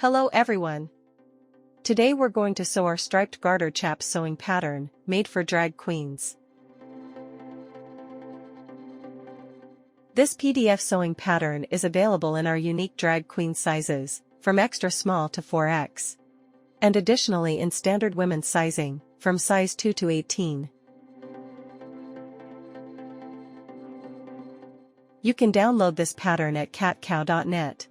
Hello everyone! Today we're going to sew our striped garter chaps sewing pattern, made for drag queens. This PDF sewing pattern is available in our unique drag queen sizes, from extra small to 4X. And additionally in standard women's sizing, from size 2 to 18. You can download this pattern at katkow.net.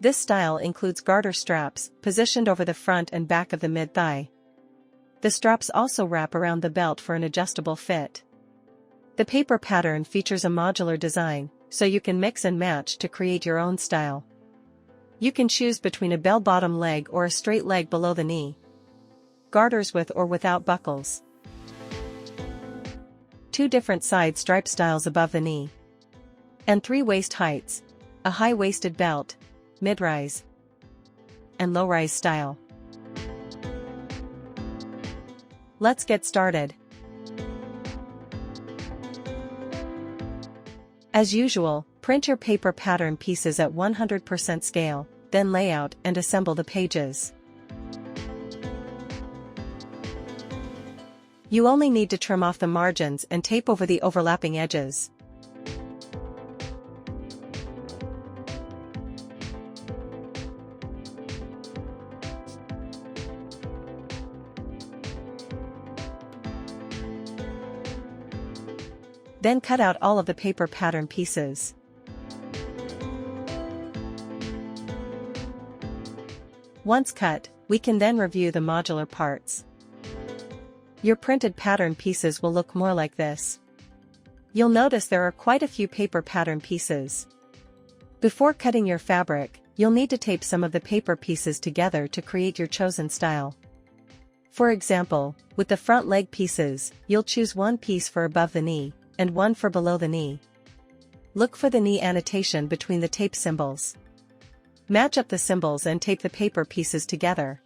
This style includes garter straps, positioned over the front and back of the mid-thigh. The straps also wrap around the belt for an adjustable fit. The paper pattern features a modular design, so you can mix and match to create your own style. You can choose between a bell-bottom leg or a straight leg below the knee. Garters with or without buckles. 2 different side stripe styles above the knee. And 3 waist heights, a high-waisted belt, mid-rise, and low-rise style. Let's get started. As usual, print your paper pattern pieces at 100% scale, then lay out and assemble the pages. You only need to trim off the margins and tape over the overlapping edges. Then cut out all of the paper pattern pieces. Once cut, we can then review the modular parts. Your printed pattern pieces will look more like this. You'll notice there are quite a few paper pattern pieces. Before cutting your fabric, you'll need to tape some of the paper pieces together to create your chosen style. For example, with the front leg pieces, you'll choose one piece for above the knee, and one for below the knee. Look for the knee annotation between the tape symbols. Match up the symbols and tape the paper pieces together.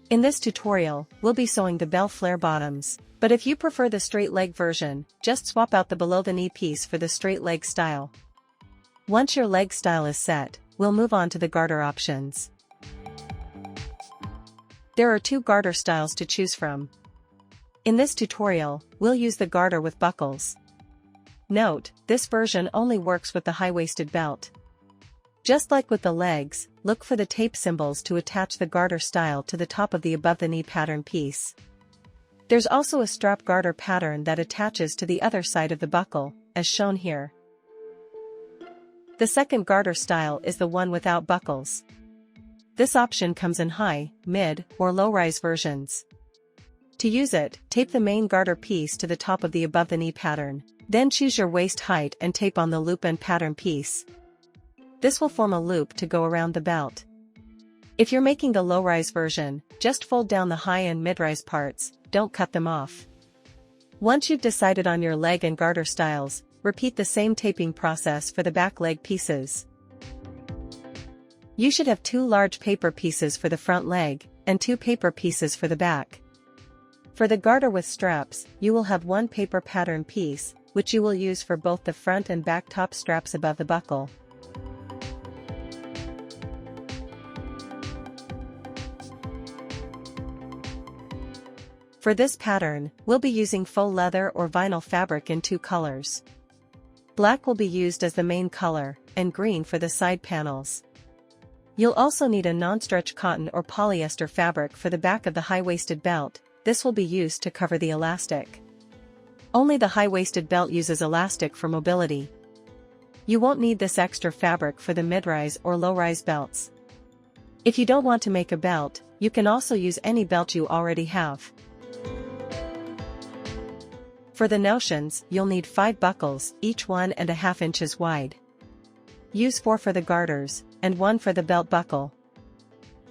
In this tutorial, we'll be sewing the bell flare bottoms, but if you prefer the straight leg version, just swap out the below the knee piece for the straight leg style. Once your leg style is set, we'll move on to the garter options. There are 2 garter styles to choose from. In this tutorial, we'll use the garter with buckles. Note, this version only works with the high-waisted belt. Just like with the legs, look for the tape symbols to attach the garter style to the top of the above-the-knee pattern piece. There's also a strap garter pattern that attaches to the other side of the buckle, as shown here. The second garter style is the one without buckles. This option comes in high, mid, or low-rise versions. To use it, tape the main garter piece to the top of the above-the-knee pattern, then choose your waist height and tape on the loop and pattern piece. This will form a loop to go around the belt. If you're making the low-rise version, just fold down the high and mid-rise parts, don't cut them off. Once you've decided on your leg and garter styles, repeat the same taping process for the back leg pieces. You should have 2 large paper pieces for the front leg, and 2 paper pieces for the back. For the garter with straps, you will have 1 paper pattern piece, which you will use for both the front and back top straps above the buckle. For this pattern, we'll be using faux leather or vinyl fabric in 2 colors. Black will be used as the main color, and green for the side panels. You'll also need a non-stretch cotton or polyester fabric for the back of the high-waisted belt. This will be used to cover the elastic. Only the high-waisted belt uses elastic for mobility. You won't need this extra fabric for the mid-rise or low-rise belts. If you don't want to make a belt, you can also use any belt you already have. For the notions, you'll need 5 buckles, each 1.5 inches wide. Use 4 for the garters, and 1 for the belt buckle.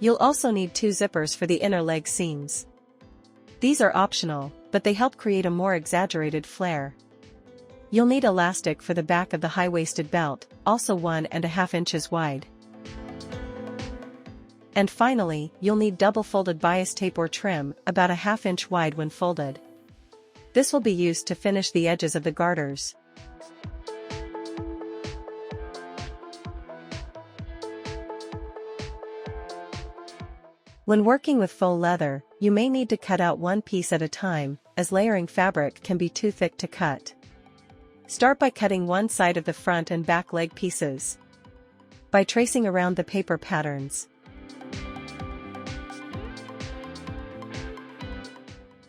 You'll also need 2 zippers for the inner leg seams. These are optional, but they help create a more exaggerated flare. You'll need elastic for the back of the high-waisted belt, also 1.5 inches wide. And finally, you'll need double-folded bias tape or trim, about a 1/2 inch wide when folded. This will be used to finish the edges of the garters. When working with faux leather, you may need to cut out one piece at a time, as layering fabric can be too thick to cut. Start by cutting one side of the front and back leg pieces. By tracing around the paper patterns.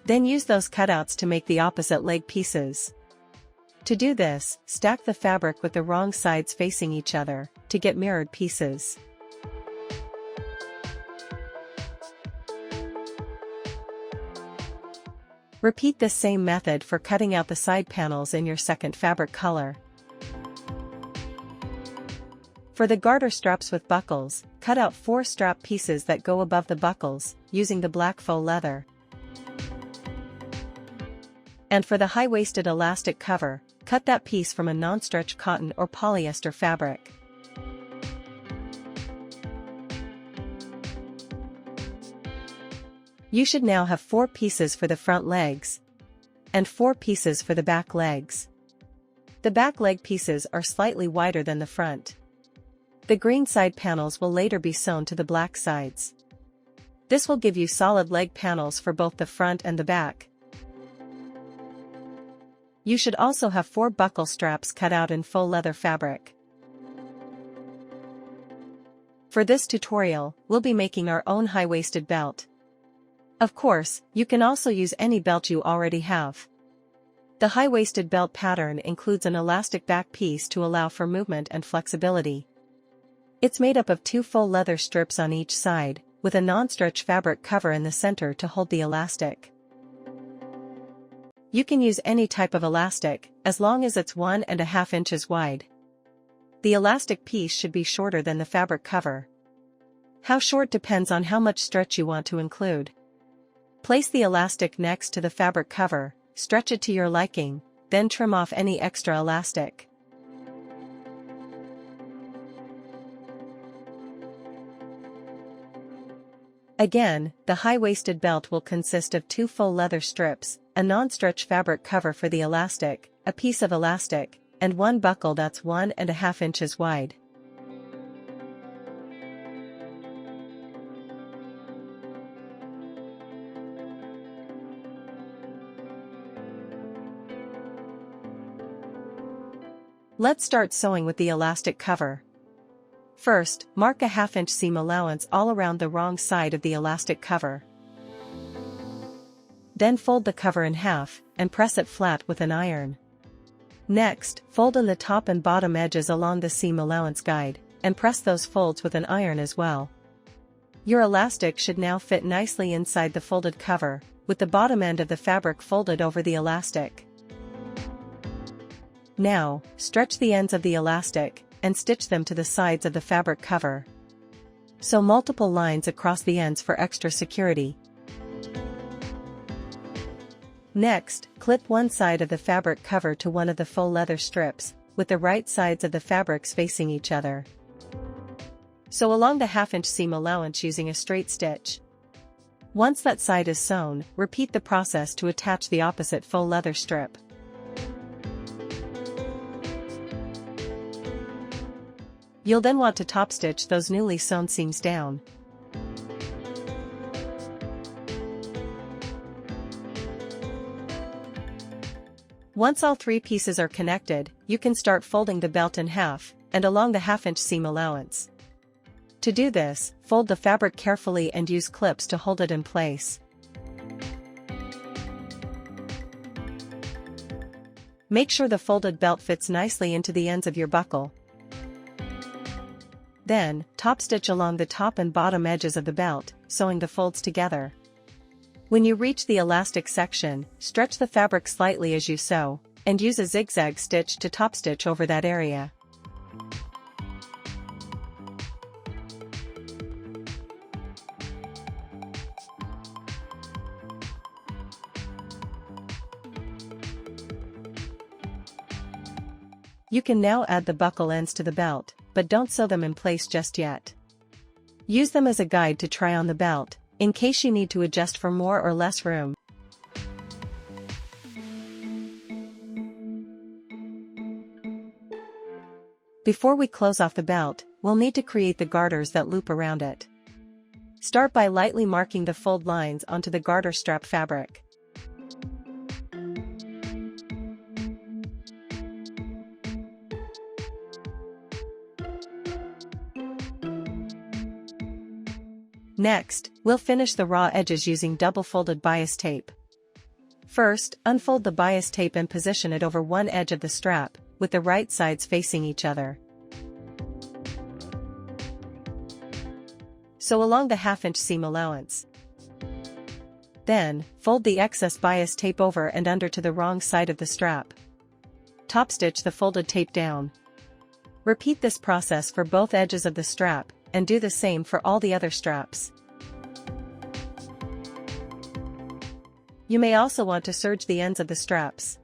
Then use those cutouts to make the opposite leg pieces. To do this, stack the fabric with the wrong sides facing each other, to get mirrored pieces. Repeat this same method for cutting out the side panels in your second fabric color. For the garter straps with buckles, cut out 4 strap pieces that go above the buckles, using the black faux leather. And for the high-waisted elastic cover, cut that piece from a non-stretch cotton or polyester fabric. You should now have 4 pieces for the front legs, and 4 pieces for the back legs. The back leg pieces are slightly wider than the front. The green side panels will later be sewn to the black sides. This will give you solid leg panels for both the front and the back. You should also have 4 buckle straps cut out in faux leather fabric. For this tutorial, we'll be making our own high-waisted belt. Of course, you can also use any belt you already have. The high-waisted belt pattern includes an elastic back piece to allow for movement and flexibility. It's made up of 2 faux leather strips on each side, with a non-stretch fabric cover in the center to hold the elastic. You can use any type of elastic, as long as it's 1.5 inches wide. The elastic piece should be shorter than the fabric cover. How short depends on how much stretch you want to include. Place the elastic next to the fabric cover, stretch it to your liking, then trim off any extra elastic. Again, the high-waisted belt will consist of 2 faux leather strips, a non-stretch fabric cover for the elastic, a piece of elastic, and 1 buckle that's 1.5 inches wide. Let's start sewing with the elastic cover. First, mark a 1/2 inch seam allowance all around the wrong side of the elastic cover. Then fold the cover in half, and press it flat with an iron. Next, fold in the top and bottom edges along the seam allowance guide, and press those folds with an iron as well. Your elastic should now fit nicely inside the folded cover, with the bottom end of the fabric folded over the elastic. Now, stretch the ends of the elastic, and stitch them to the sides of the fabric cover. Sew multiple lines across the ends for extra security. Next, clip one side of the fabric cover to one of the faux leather strips, with the right sides of the fabrics facing each other. Sew along the 1/2 inch seam allowance using a straight stitch. Once that side is sewn, repeat the process to attach the opposite faux leather strip. You'll then want to top stitch those newly sewn seams down. Once all 3 pieces are connected, you can start folding the belt in half, and along the 1/2 inch seam allowance. To do this, fold the fabric carefully and use clips to hold it in place. Make sure the folded belt fits nicely into the ends of your buckle. Then, top stitch along the top and bottom edges of the belt, sewing the folds together. When you reach the elastic section, stretch the fabric slightly as you sew, and use a zigzag stitch to top stitch over that area. You can now add the buckle ends to the belt, but don't sew them in place just yet. Use them as a guide to try on the belt, in case you need to adjust for more or less room. Before we close off the belt, we'll need to create the garters that loop around it. Start by lightly marking the fold lines onto the garter strap fabric. Next, we'll finish the raw edges using double-folded bias tape. First, unfold the bias tape and position it over one edge of the strap, with the right sides facing each other. Sew along the 1/2-inch seam allowance. Then, fold the excess bias tape over and under to the wrong side of the strap. Top stitch the folded tape down. Repeat this process for both edges of the strap, and do the same for all the other straps. You may also want to serge the ends of the straps.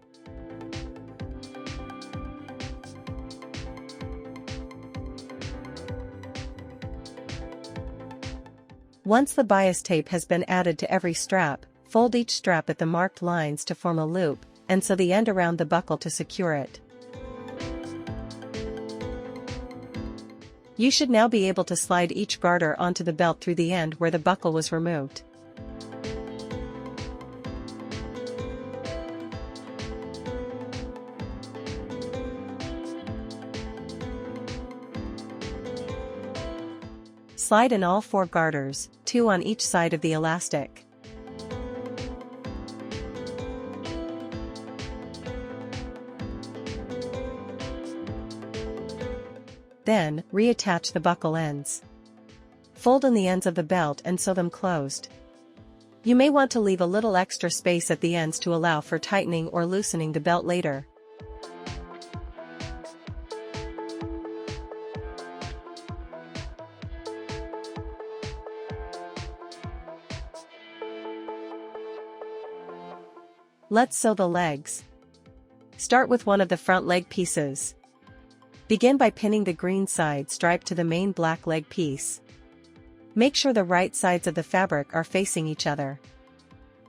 Once the bias tape has been added to every strap, fold each strap at the marked lines to form a loop, and sew the end around the buckle to secure it. You should now be able to slide each garter onto the belt through the end where the buckle was removed. Slide in all 4 garters, 2 on each side of the elastic. Then, reattach the buckle ends. Fold in the ends of the belt and sew them closed. You may want to leave a little extra space at the ends to allow for tightening or loosening the belt later. Let's sew the legs. Start with one of the front leg pieces. Begin by pinning the green side stripe to the main black leg piece. Make sure the right sides of the fabric are facing each other.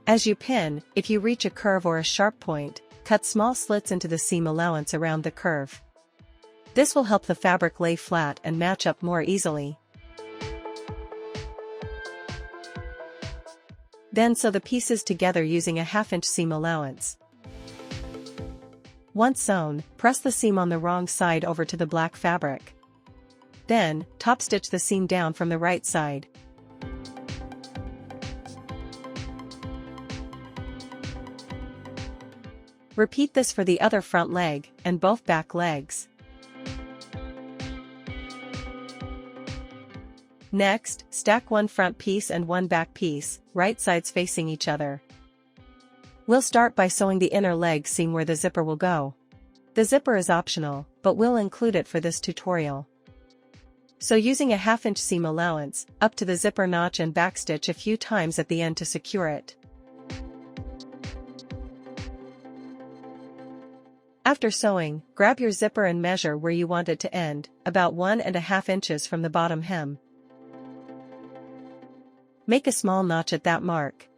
As you pin, if you reach a curve or a sharp point, cut small slits into the seam allowance around the curve. This will help the fabric lay flat and match up more easily. Then sew the pieces together using a 1/2-inch seam allowance. Once sewn, press the seam on the wrong side over to the black fabric. Then, top stitch the seam down from the right side. Repeat this for the other front leg, and both back legs. Next, stack one front piece and one back piece, right sides facing each other. We'll start by sewing the inner leg seam where the zipper will go. The zipper is optional, but we'll include it for this tutorial. So using a 1/2-inch seam allowance, up to the zipper notch and backstitch a few times at the end to secure it. After sewing, grab your zipper and measure where you want it to end, about 1½ inches from the bottom hem. Make a small notch at that mark.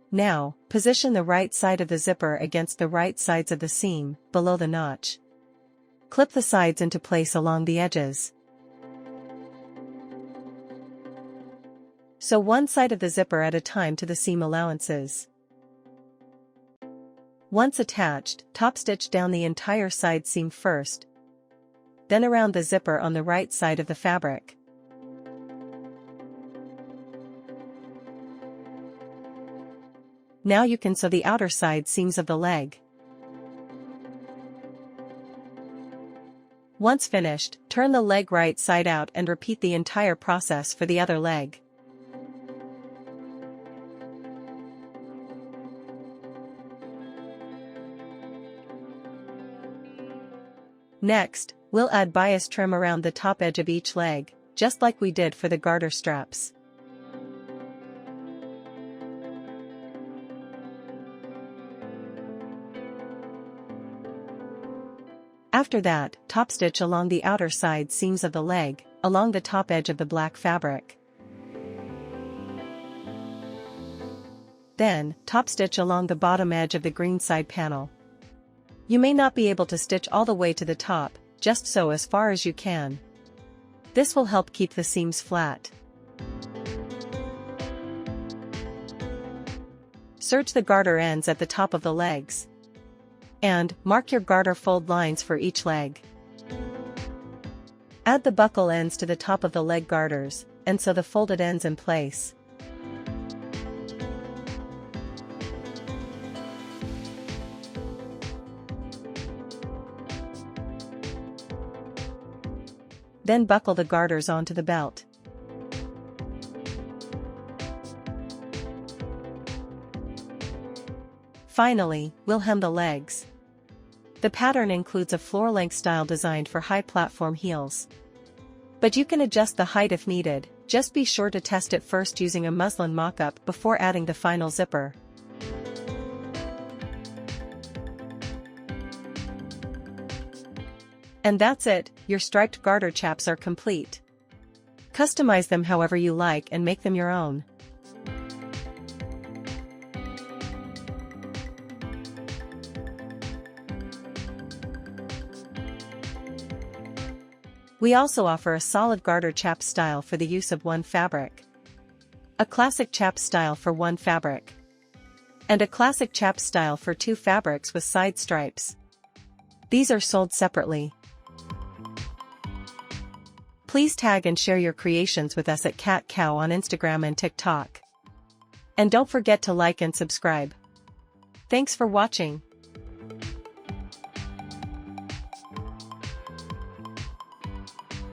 Now, position the right side of the zipper against the right sides of the seam, below the notch. Clip the sides into place along the edges. Sew one side of the zipper at a time to the seam allowances. Once attached, top stitch down the entire side seam first, then around the zipper on the right side of the fabric. Now you can sew the outer side seams of the leg. Once finished, turn the leg right side out and repeat the entire process for the other leg. Next, we'll add bias trim around the top edge of each leg, just like we did for the garter straps. After that, top stitch along the outer side seams of the leg, along the top edge of the black fabric. Then, top stitch along the bottom edge of the green side panel. You may not be able to stitch all the way to the top, just sew as far as you can. This will help keep the seams flat. Serge the garter ends at the top of the legs. And mark your garter fold lines for each leg. Add the buckle ends to the top of the leg garters, and sew the folded ends in place. Then buckle the garters onto the belt. Finally, we'll hem the legs. The pattern includes a floor-length style designed for high platform heels. But you can adjust the height if needed, just be sure to test it first using a muslin mock-up before adding the final zipper. And that's it, your striped garter chaps are complete. Customize them however you like and make them your own. We also offer a solid garter chap style for the use of one fabric, a classic chap style for one fabric, and a classic chap style for two fabrics with side stripes. These are sold separately. Please tag and share your creations with us at Katkow on Instagram and TikTok. And don't forget to like and subscribe. Thanks for watching.